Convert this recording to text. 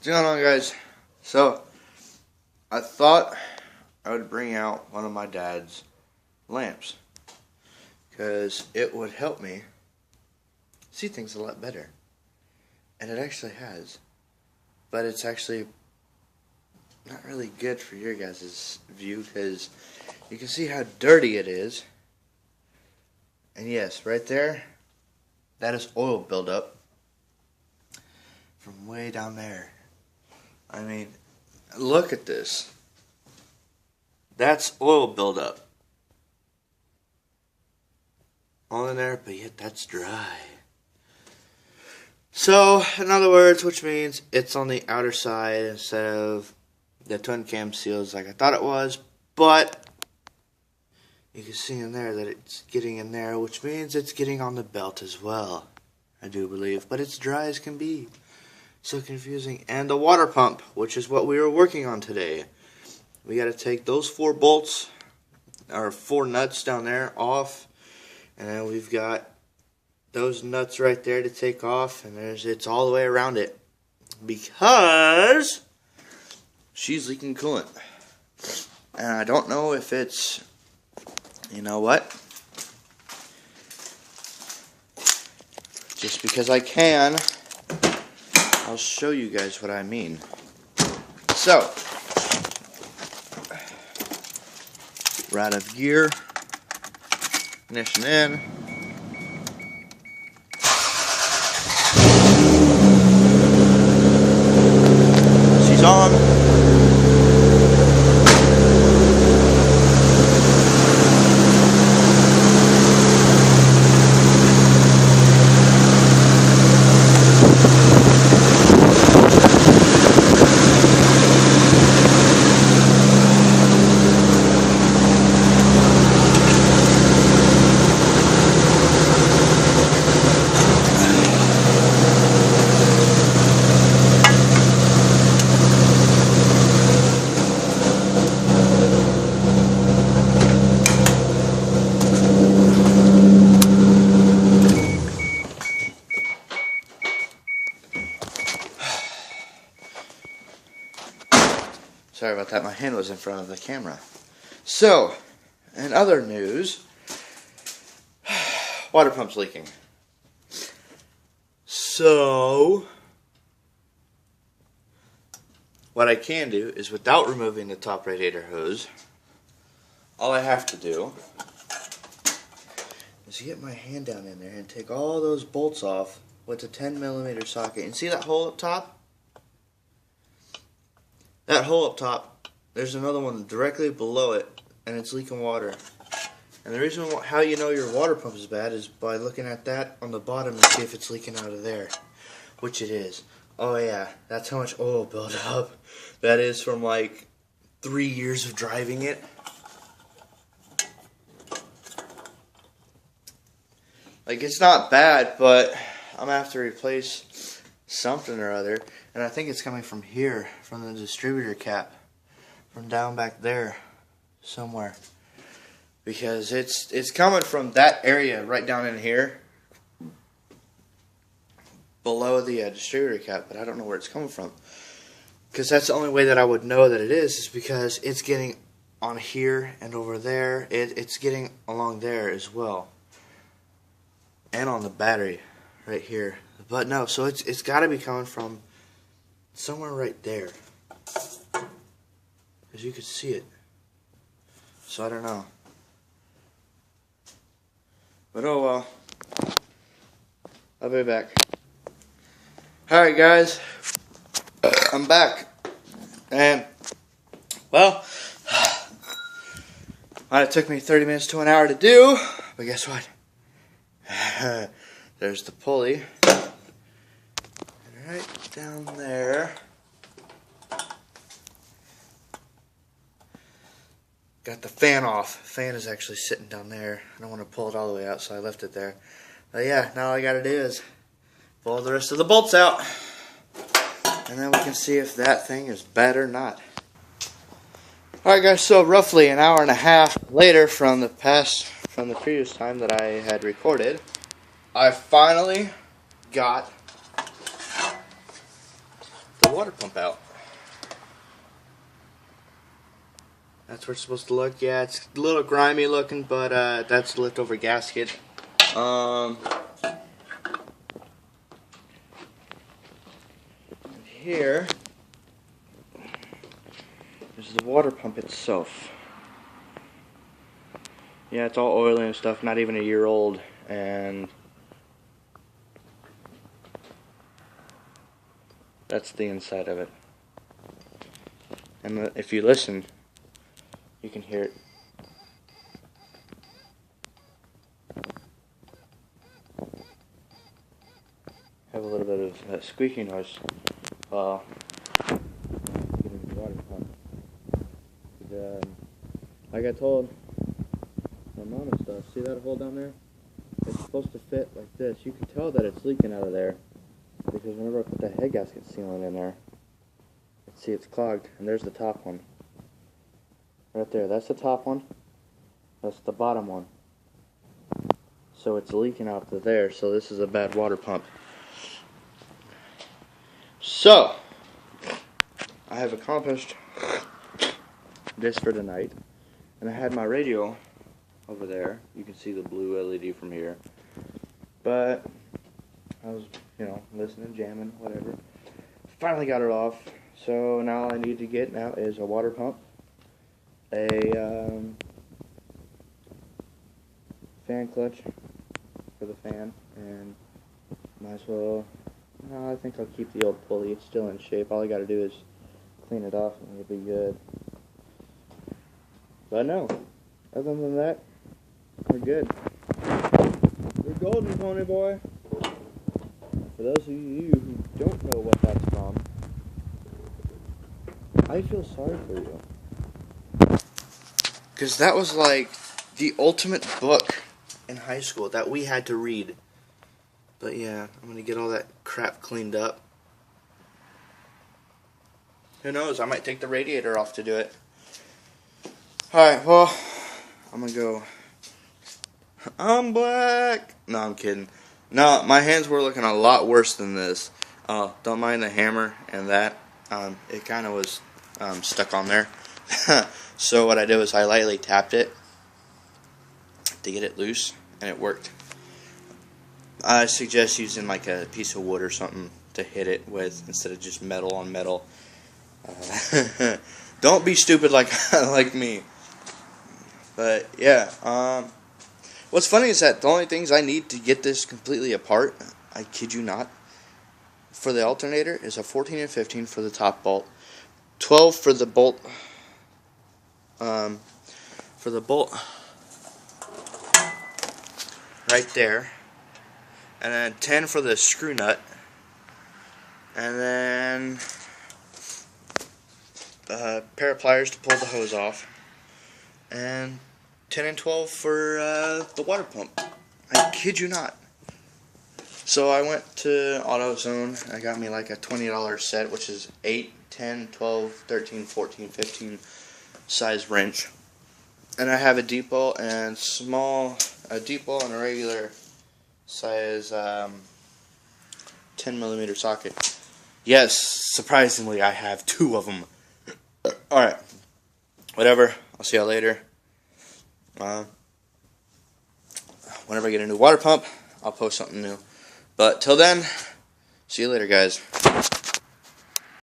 What's going on, guys? So, I thought I would bring out one of my dad's lamps because it would help me see things a lot better. And it actually has. But it's actually not really good for your guys' view because you can see how dirty it is. And yes, right there, that is oil buildup from way down there. I mean, look at this. That's oil buildup all in there, but yet that's dry. So, in other words, which means it's on the outer side instead of the twin cam seals like I thought it was, but you can see in there that it's getting in there, which means it's getting on the belt as well, I do believe, but it's dry as can be. So confusing. And the water pump, which is what we were working on today. We got to take those 4 bolts, or 4 nuts down there, off. And then we've got those nuts right there to take off. And it's all the way around it. Because she's leaking coolant. And I don't know if it's, you know what? Just because I can, I'll show you guys what I mean. So, we're out of gear, ignition in. She's on. Sorry about that, my hand was in front of the camera. So, in other news, water pump's leaking. So, what I can do is, without removing the top radiator hose, all I have to do is get my hand down in there and take all those bolts off with the 10mm socket. And see that hole up top? That hole up top, there's another one directly below it, and it's leaking water. And the reason how you know your water pump is bad is by looking at that on the bottom and see if it's leaking out of there, which it is. Oh yeah, that's how much oil buildup that is from like 3 years of driving it. Like, it's not bad, but I'm gonna have to replace something or other, and I think it's coming from here, from the distributor cap, from down back there somewhere, because it's coming from that area right down in here below the distributor cap, but I don't know where it's coming from, because that's the only way that I would know that it is because it's getting on here and over there. It's getting along there as well, and on the battery right here. But no, so it's got to be coming from somewhere right there, as you can see it. So I don't know, but oh well. I'll be back. Alright guys, I'm back, and well, it took me 30 minutes to an hour to do, but guess what? There's the pulley. Right down there. Got the fan off. Fan is actually sitting down there. I don't want to pull it all the way out, so I left it there. But yeah, now all I gotta do is pull the rest of the bolts out, and then we can see if that thing is bad or not. Alright guys, so roughly an hour and a half later from the previous time that I had recorded, I finally got the water pump out. That's where it's supposed to look. Yeah, it's a little grimy looking, but that's the liftover gasket. Here is the water pump itself. Yeah, it's all oily and stuff, not even a year old, and that's the inside of it. And if you listen, you can hear it. Have a little bit of that squeaky noise while getting the water pump. Like I told my mom and stuff, see that hole down there? It's supposed to fit like this. You can tell that it's leaking out of there because whenever I put that head gasket sealant in there, see, it's clogged, and there's the top one. Right there, that's the top one. That's the bottom one. So it's leaking out to there, so this is a bad water pump. So, I have accomplished this for tonight. And I had my radio over there. You can see the blue LED from here. But I was, listening, jamming, whatever. Finally got it off. So now all I need to get now is a water pump, a fan clutch for the fan, and might as well, I think I'll keep the old pulley. It's still in shape. All I got to do is clean it off and it'll be good. But no, other than that, we're good. We're golden, pony boy. For those of you who don't know what that's from, I feel sorry for you. Because that was like the ultimate book in high school that we had to read. But yeah, I'm going to get all that crap cleaned up. Who knows, I might take the radiator off to do it. Alright, well, I'm going to go. I'm black. No, I'm kidding. No, my hands were looking a lot worse than this. Don't mind the hammer and that. It kind of was stuck on there. So what I did was I lightly tapped it to get it loose, and it worked. I suggest using like a piece of wood or something to hit it with instead of just metal on metal. Don't be stupid like like me. But yeah, what's funny is that the only things I need to get this completely apart, I kid you not, for the alternator is a 14 and 15 for the top bolt, 12 for the bolt, right there, and then 10 for the screw nut, and then a pair of pliers to pull the hose off, and 10 and 12 for the water pump. I kid you not. So I went to AutoZone. I got me like a $20 set, which is 8, 10, 12, 13, 14, 15 size wrench. And I have a deep bolt and a deep bolt and a regular size 10mm socket. Yes, surprisingly, I have 2 of them. Alright, whatever. I'll see y'all later. Whenever I get a new water pump, I'll post something new. But till then, see you later, guys.